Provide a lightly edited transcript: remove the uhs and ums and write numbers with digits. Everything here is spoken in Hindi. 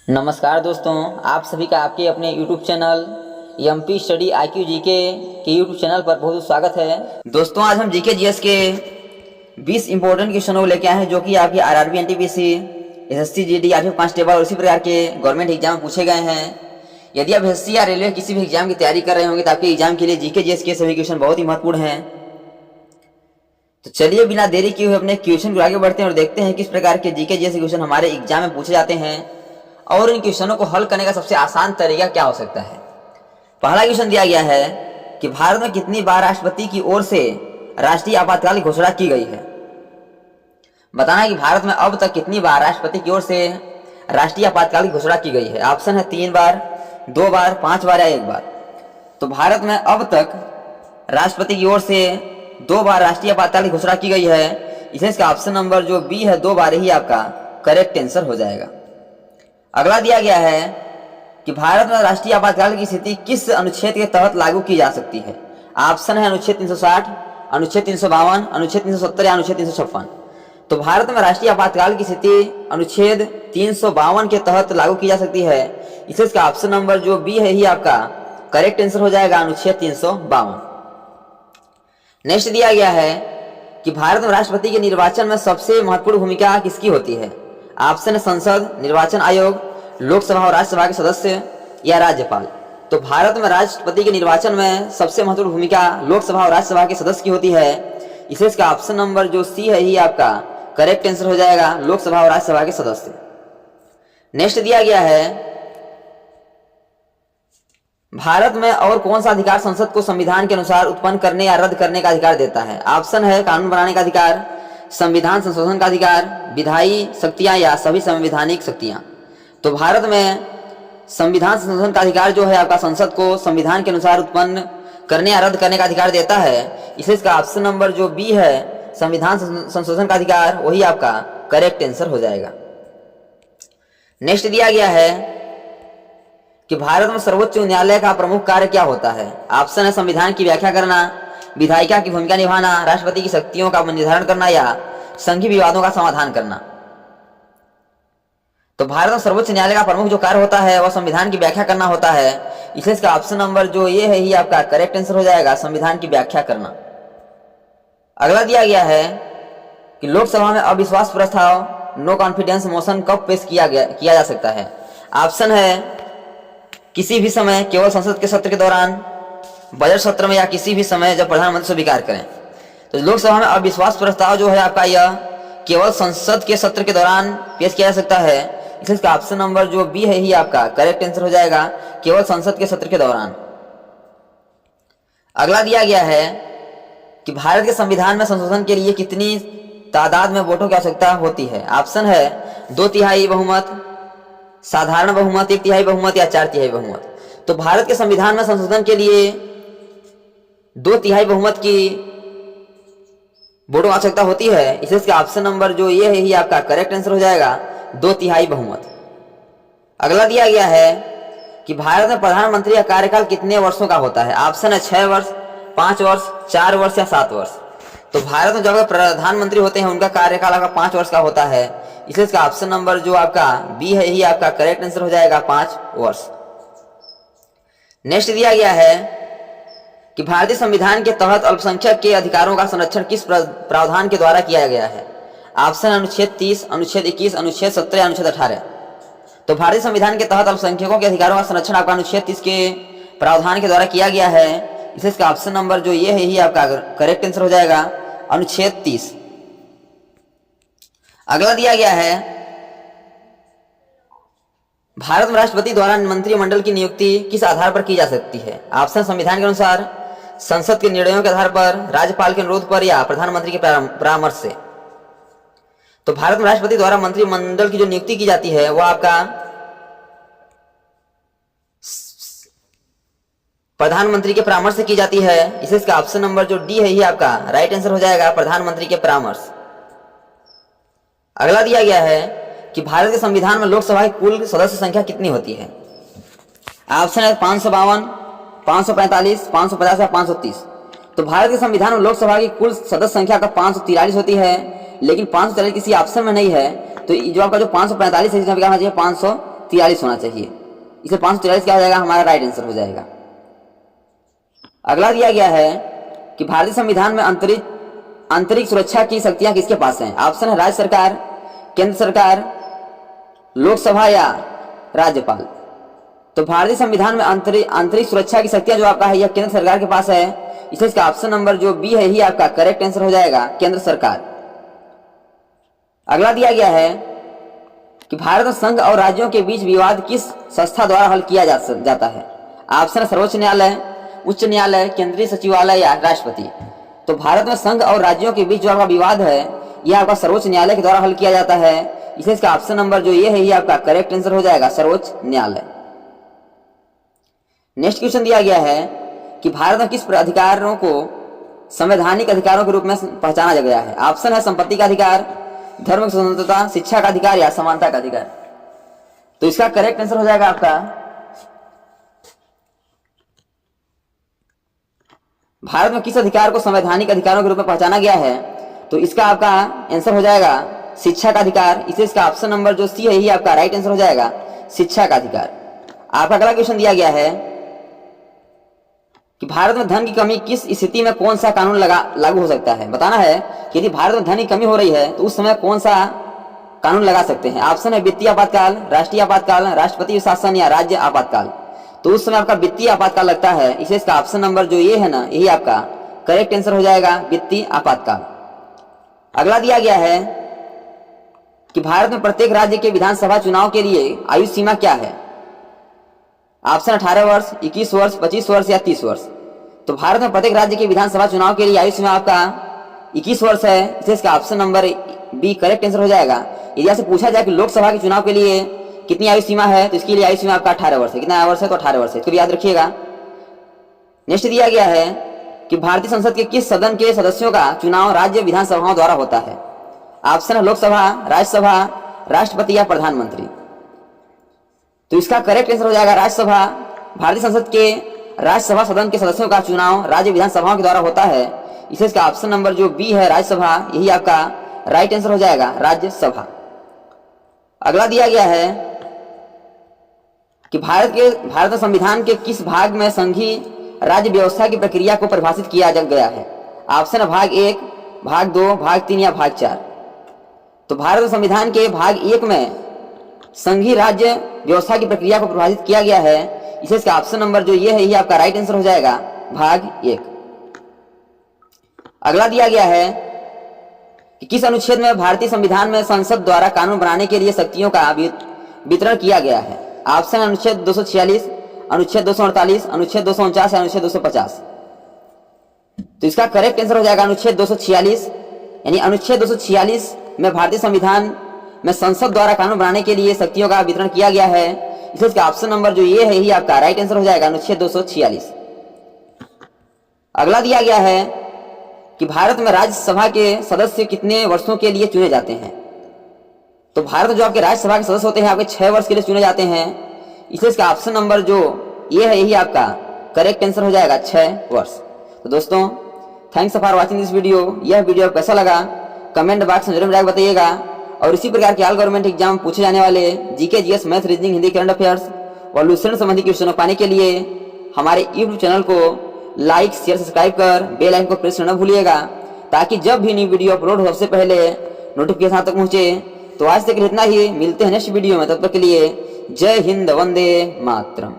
नमस्कार दोस्तों, आप सभी का आपके अपने YouTube channel MP study IQ GK के YouTube चैनल पर बहुत स्वागत है। दोस्तों, आज हम जीके जीएस के 20 इंपॉर्टेंट क्वेश्चनों को लेके आए हैं जो कि आपकी आरआरबी, एनटीपीसी, एसएससी, जीडी, आठवीं कांस्टेबल और इसी प्रकार के गवर्नमेंट एग्जाम पूछे गए हैं। यदि आप एसएससी या रेलवे किसी भी एग्जाम की तैयारी कर रहे होंगे तो आपके एग्जाम के लिए जीके जीएस के सभी क्वेश्चन बहुत ही महत्वपूर्ण हैं। तो चलिए बिना देरी किए हुए अपने क्वेश्चन को आगे बढ़ते हैं और देखते हैं किस प्रकार के जीके जीएस क्वेश्चन हमारे एग्जाम में पूछे जाते हैं और इन क्वेश्चनों को हल करने का सबसे आसान तरीका क्या हो सकता है। पहला क्वेश्चन दिया गया है कि भारत में कितनी बार राष्ट्रपति की ओर से राष्ट्रीय आपातकाल की घोषणा की गई है। बताना है कि भारत में अब तक कितनी बार राष्ट्रपति की ओर से राष्ट्रीय आपातकाल की घोषणा की गई है। ऑप्शन है 3 बार, 2 बार, 5 बार या 1 बार। तो भारत में अब तक राष्ट्रपति की ओर से 2 बार राष्ट्रीय आपातकाल की घोषणा की गई है, इसलिए इसका ऑप्शन नंबर जो बी है 2 बार ही आपका करेक्ट आंसर हो जाएगा। अगला दिया गया है कि भारत में राष्ट्रीय आपातकाल की स्थिति किस अनुच्छेद के तहत लागू की जा सकती है। ऑप्शन है अनुच्छेद 360, अनुच्छेद 352, अनुच्छेद 370 या अनुच्छेद 356। तो भारत में राष्ट्रीय आपातकाल की स्थिति अनुच्छेद 352 के तहत लागू की जा सकती है, इसलिए इसका ऑप्शन नंबर जो बी है ही आपका करेक्ट आंसर हो जाएगा, अनुच्छेद 352। नेक्स्ट दिया गया है कि भारत में राष्ट्रपति के निर्वाचन में सबसे महत्वपूर्ण भूमिका किसकी होती है। ऑप्शन है संसद, निर्वाचन आयोग, लोकसभा और राज्यसभा के सदस्य या राज्यपाल। तो भारत में राष्ट्रपति के निर्वाचन में सबसे महत्वपूर्ण भूमिका लोकसभा और राज्यसभा के सदस्य की होती है, इसलिए इसका ऑप्शन नंबर जो सी है ही आपका करेक्ट आंसर हो जाएगा, लोकसभा और राज्यसभा के सदस्य। नेक्स्ट दिया गया है भारत में और कौन सा अधिकार संसद को संविधान के अनुसार उत्पन्न करने या रद्द करने का अधिकार देता है। ऑप्शन है कानून बनाने का अधिकार, संविधान संशोधन का अधिकार, विधायी शक्तियां या सभी संवैधानिक शक्तियां। तो भारत में संविधान संशोधन का अधिकार जो है आपका संसद को संविधान के अनुसार उत्पन्न करने या रद्द करने का अधिकार देता है, इसलिए इसका ऑप्शन नंबर जो बी है संविधान संशोधन का अधिकार वही आपका करेक्ट आंसर हो जाएगा। नेक्स्ट दिया गया है कि भारत में सर्वोच्च न्यायालय का प्रमुख कार्य क्या होता है। ऑप्शन है संविधान की व्याख्या करना, विधायिका की भूमिका निभाना, राष्ट्रपति की शक्तियों का निर्धारण करना या संघीय विवादों का समाधान करना। तो भारत में सर्वोच्च न्यायालय का प्रमुख जो कार्य होता है वह संविधान की व्याख्या करना होता है, इसलिए इसका ऑप्शन नंबर जो ये है ही आपका करेक्ट आंसर हो जाएगा, संविधान की व्याख्या करना। अगला दिया गया है कि लोकसभा में अविश्वास प्रस्ताव नो कॉन्फिडेंस मोशन कब पेश किया जा सकता है। ऑप्शन है किसी भी समय, केवल संसद के सत्र के दौरान, बजट सत्र में या किसी भी समय जब प्रधानमंत्री स्वीकार करें। तो लोकसभा में अविश्वास प्रस्ताव जो है आपका यह केवल संसद के सत्र के दौरान पेश किया जा सकता है, इसलिए इसका ऑप्शन नंबर जो बी है ही आपका करेक्ट आंसर हो जाएगा, केवल संसद के सत्र के दौरान। अगला दिया गया है कि भारत के संविधान में संशोधन के लिए कितनी तादाद में वोटों की आवश्यकता होती है। ऑप्शन है 2/3 बहुमत, साधारण बहुमत, 1/3 बहुमत या 4/3 बहुमत। तो भारत के संविधान में संशोधन के लिए 2/3 बहुमत की वोटों की आवश्यकता होती है, इसलिए इसका ऑप्शन नंबर जो ये है ही आपका करेक्ट आंसर हो जाएगा, 2/3 बहुमत। अगला दिया गया है कि भारत में प्रधानमंत्री का कार्यकाल कितने वर्षों का होता है। ऑप्शन है 6 वर्ष, 5 वर्ष, 4 वर्ष या 7 वर्ष। तो भारत में जो प्रधानमंत्री होते हैं उनका कार्यकाल आपका 5 वर्ष का होता है, इसलिए इसका ऑप्शन नंबर जो आपका बी है ही आपका करेक्ट आंसर हो जाएगा, 5 वर्ष। नेक्स्ट दिया गया है कि भारतीय संविधान के तहत अल्पसंख्यक के अधिकारों का संरक्षण किस प्रावधान के द्वारा किया गया है। ऑप्शन अनुच्छेद 30, अनुच्छेद 21, अनुच्छेद 17 या अनुच्छेद 18। तो भारतीय संविधान के तहत अल्पसंख्यकों के अधिकारों का संरक्षण आपका अनुच्छेद 30 के प्रावधान के द्वारा किया गया है, इसलिए इसका ऑप्शन नंबर जो ये है ही आपका करेक्ट आंसर हो जाएगा, अनुच्छेद 30। अगला दिया गया है भारत में राष्ट्रपति द्वारा मंत्रिमंडल की नियुक्ति किस आधार पर की जा सकती है। ऑप्शन संविधान के अनुसार, संसद के निर्णयों के आधार पर, राज्यपाल के अनुरोध पर या प्रधानमंत्री के परामर्श से। तो भारत में राष्ट्रपति द्वारा मंत्रिमंडल की जो नियुक्ति की जाती है वह आपका प्रधानमंत्री के परामर्श से की जाती है, इसलिए इसका ऑप्शन नंबर जो डी है ही आपका राइट आंसर हो जाएगा, प्रधानमंत्री के परामर्श। अगला दिया गया है कि भारत के संविधान में लोकसभा की कुल सदस्य संख्या कितनी होती है। ऑप्शन है 552, 545, 550 या 530। तो भारत के संविधान में लोकसभा की कुल सदस्य संख्या का 543 होती है, लेकिन 543 किसी ऑप्शन में नहीं है, तो जो आपका जो 545 है इसका आना चाहिए 543 होना चाहिए। इसे 543 क्या हो जाएगा, हमारा राइट आंसर हो जाएगा। अगला दिया गया है कि भारतीय संविधान में आंतरिक सुरक्षा की शक्तियां किसके पास हैं। ऑप्शन है राज्य सरकार, केंद्र सरकार, लोकसभा या राज्यपाल। तो भारतीय संविधान में आंतरिक सुरक्षा की शक्तियां जो आपका है यह केंद्र सरकार के पास है, इसलिए इसका ऑप्शन नंबर जो बी है ही आपका करेक्ट आंसर हो जाएगा, केंद्र सरकार। अगला दिया गया है कि भारत में संघ और राज्यों के बीच विवाद किस संस्था द्वारा हल किया जाता है। ऑप्शन है सर्वोच्च न्यायालय, उच्च न्यायालय, केंद्रीय सचिवालय या राष्ट्रपति। तो भारत में संघ और राज्यों के बीच जो आपका विवाद है यह आपका सर्वोच्च न्यायालय के द्वारा हल किया जाता है, इसलिए इसका ऑप्शन नंबर जो ये है ये आपका करेक्ट आंसर हो जाएगा, सर्वोच्च न्यायालय। नेक्स्ट क्वेश्चन दिया गया है कि भारत में किस अधिकारों को संवैधानिक अधिकारों के रूप में पहचाना गया है। ऑप्शन है संपत्ति का अधिकार, धर्म की स्वतंत्रता, शिक्षा का अधिकार या समानता का अधिकार। तो इसका करेक्ट आंसर हो जाएगा आपका भारत में किस अधिकार को संवैधानिक अधिकारों के रूप में पहचाना गया है, तो इसका आपका आंसर हो जाएगा शिक्षा का अधिकार। इसे इसका ऑप्शन नंबर जो सी है ये आपका राइट आंसर हो जाएगा, शिक्षा का अधिकार। आपका अगला क्वेश्चन दिया गया है कि भारत में धन की कमी किस स्थिति में कौन सा कानून लागू हो सकता है। बताना है कि यदि भारत में धन की कमी हो रही है तो उस समय कौन सा कानून लगा सकते हैं। ऑप्शन है वित्तीय आपातकाल, राष्ट्रीय आपातकाल, राष्ट्रपति शासन या राज्य आपातकाल। तो उस समय आपका वित्तीय आपातकाल लगता है, इसे इसका ऑप्शन नंबर जो ये है ना यही आपका करेक्ट आंसर हो जाएगा, वित्तीय आपातकाल। अगला दिया गया है कि भारत में प्रत्येक राज्य के विधानसभा चुनाव के लिए आयु सीमा क्या है। ऑप्शन 18 वर्ष, 21 वर्ष, 25 वर्ष या 30 वर्ष। तो भारत में प्रत्येक राज्य के विधानसभा चुनाव के लिए आयु सीमा आपका 21 वर्ष है, इसे इसका option number B correct answer हो जाएगा। यदि आपसे पूछा जाए कि लोकसभा के चुनाव के लिए कितनी आयु सीमा है, तो इसके लिए आयु सीमा आपका 18 वर्ष है। कितना वर्ष है, तो 18 वर्ष है, इसको याद रखिएगा। नेक्स्ट दिया गया है कि भारतीय संसद के किस सदन के सदस्यों का चुनाव राज्य विधानसभाओं द्वारा होता है। ऑप्शन है लोकसभा, राज्यसभा, राष्ट्रपति या प्रधानमंत्री। तो इसका करेक्ट आंसर हो जाएगा राज्यसभा। भारतीय संसद के राज्यसभा सदन के सदस्यों का चुनाव राज्य विधानसभाओं के द्वारा होता है, इसे इसका ऑप्शन नंबर जो बी है राज्यसभा यही आपका राइट आंसर हो जाएगा, राज्यसभा। अगला दिया गया है कि भारत संविधान के किस भाग में संघीय राज्य व्यवस्था की प्रक्रिया को परिभाषित किया गया है। ऑप्शन है भाग 1, भाग 2, भाग 3 या भाग 4। तो भारत संविधान के भाग 1 में संघीय राज्य व्यवस्था की प्रक्रिया को परिभाषित किया गया है, इसे इसका ऑप्शन नंबर जो ये है ये आपका राइट आंसर हो जाएगा, भाग 1। अगला दिया गया है कि किस अनुच्छेद में भारतीय संविधान में संसद द्वारा कानून बनाने के लिए शक्तियों का वितरण किया गया है। ऑप्शन अनुच्छेद 246, अनुच्छेद 248, अनुच्छेद 249 या अनुच्छेद 250। तो इसका करेक्ट आंसर हो जाएगा अनुच्छेद 246, यानी अनुच्छेद 246 में भारतीय संविधान में संसद द्वारा कानून बनाने के लिए शक्तियों का वितरण किया गया है, इसलिए इसका ऑप्शन नंबर जो ये है ही आपका राइट आंसर हो जाएगा, अनुच्छेद 246। अगला दिया गया है कि भारत में राज्यसभा के सदस्य कितने वर्षों के लिए चुने जाते हैं। तो भारत में जो आपके राज्यसभा के सदस्य होते हैं आपके 6 वर्ष के लिए चुने जाते हैं, इसलिए इसका ऑप्शन नंबर जो ये है यही आपका करेक्ट आंसर हो जाएगा, 6 वर्ष। तो दोस्तों thanks for watching this video. यह वीडियो कैसा लगा कमेंट बॉक्स में जरूर बताइएगा। और इसी प्रकार के ऑल गवर्नमेंट एग्जाम पूछे जाने वाले GK, GS, math, reasoning, Hindi, current affairs और लूसेंट संबंधी क्वेश्चन पाने के लिए हमारे यूट्यूब चैनल को लाइक, शेयर, सब्सक्राइब कर बेल आइकन को प्रेस करना भूलिएगा, ताकि जब भी नई वीडियो अपलोड हो सबसे पहले नोटिफिकेशन आप तक पहुंचे। तो आज तक इतना ही, मिलते हैं नेक्स्ट वीडियो में, तब तक के लिए जय हिंद, वंदे मातरम।